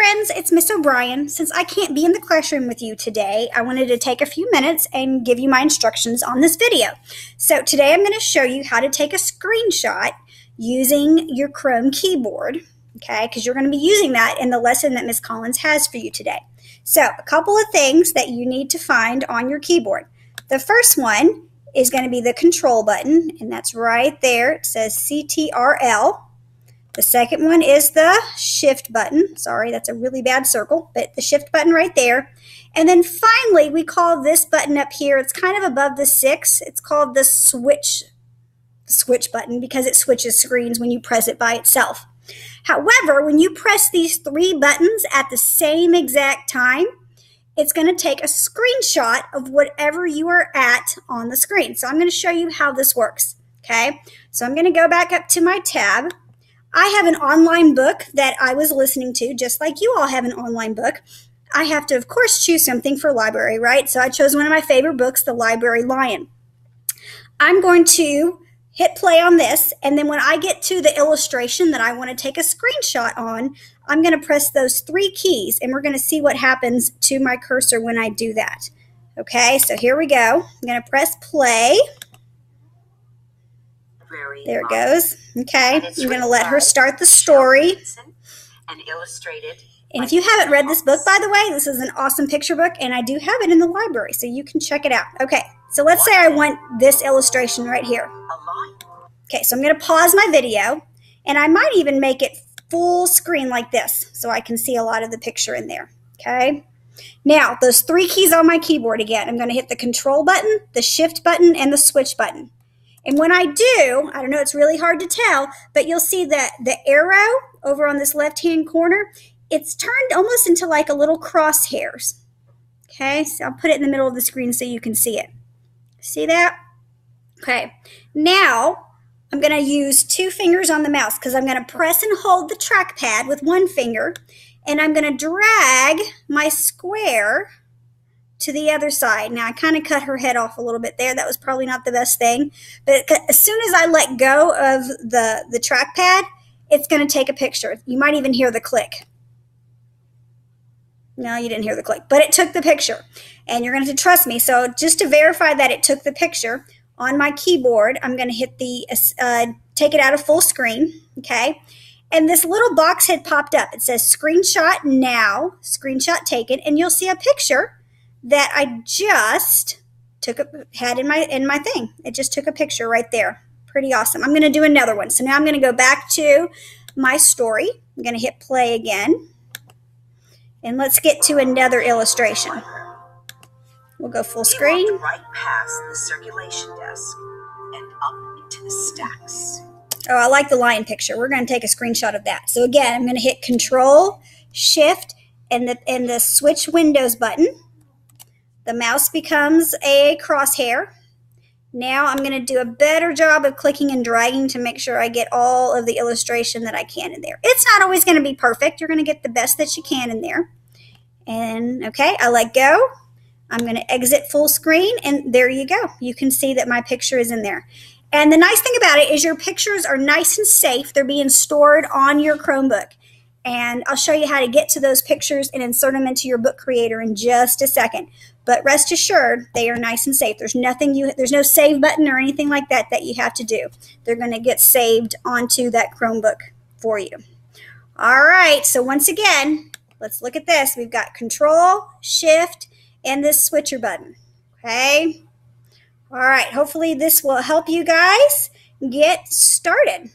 friends, it's Miss O'Brien. Since I can't be in the classroom with you today, I wanted to take a few minutes and give you my instructions on this video. So today I'm going to show you how to take a screenshot using your Chrome keyboard, okay, because you're going to be using that in the lesson that Miss Collins has for you today. So a couple of things that you need to find on your keyboard. The first one is going to be the control button, and that's right there. It says CTRL. The second one is the shift button. Sorry, that's a really bad circle, but the shift button right there. And then finally, we call this button up here, it's kind of above the 6. It's called the switch button because it switches screens when you press it by itself. However, when you press these 3 buttons at the same exact time, it's going to take a screenshot of whatever you are at on the screen. So I'm going to show you how this works, okay? So I'm going to go back up to my tab. I have an online book that I was listening to, just like you all have an online book. I have to, of course, choose something for library, right? So I chose one of my favorite books, The Library Lion. I'm going to hit play on this, and then when I get to the illustration that I want to take a screenshot on, I'm going to press those 3 keys, and we're going to see what happens to my cursor when I do that. Okay, so here we go. I'm going to press play. There it goes. Okay, I'm going to let her start the story. And if you haven't read this book, by the way, this is an awesome picture book, and I do have it in the library, so you can check it out. Okay, so let's say I want this illustration right here. Okay, so I'm going to pause my video, and I might even make it full screen like this, so I can see a lot of the picture in there. Okay, now those 3 keys on my keyboard again. I'm going to hit the control button, the shift button, and the switch button. And when I do, I don't know, it's really hard to tell, but you'll see that the arrow over on this left-hand corner, it's turned almost into like a little crosshairs. Okay, so I'll put it in the middle of the screen so you can see it. See that? Okay, now I'm going to use 2 fingers on the mouse because I'm going to press and hold the trackpad with 1 finger, and I'm going to drag my square to the other side. Now I kind of cut her head off a little bit there. That was probably not the best thing. But as soon as I let go of the trackpad, it's going to take a picture. You might even hear the click. No, you didn't hear the click, but it took the picture. And you're going to have to trust me. So just to verify that it took the picture, on my keyboard, I'm going to hit the take it out of full screen, okay? And this little box had popped up. It says screenshot now, screenshot taken, and you'll see a picture that I just had in my thing. It just took a picture right there. Pretty awesome. I'm going to do another one. So now I'm going to go back to my story. I'm going to hit play again. And let's get to another illustration. We'll go full screen. Right past the circulation desk and up into the stacks. Oh, I like the lion picture. We're going to take a screenshot of that. So again, I'm going to hit Control, Shift, and the switch windows button. The mouse becomes a crosshair. Now I'm going to do a better job of clicking and dragging to make sure I get all of the illustration that I can in there. It's not always going to be perfect. You're going to get the best that you can in there. And okay, I let go. I'm going to exit full screen, and there you go. You can see that my picture is in there. And the nice thing about it is your pictures are nice and safe. They're being stored on your Chromebook. And I'll show you how to get to those pictures and insert them into your book creator in just a second. But rest assured, they are nice and safe. There's no save button or anything like that that you have to do. They're going to get saved onto that Chromebook for you. All right, so once again, let's look at this. We've got Control, Shift, and this switcher button. Okay? All right, hopefully this will help you guys get started.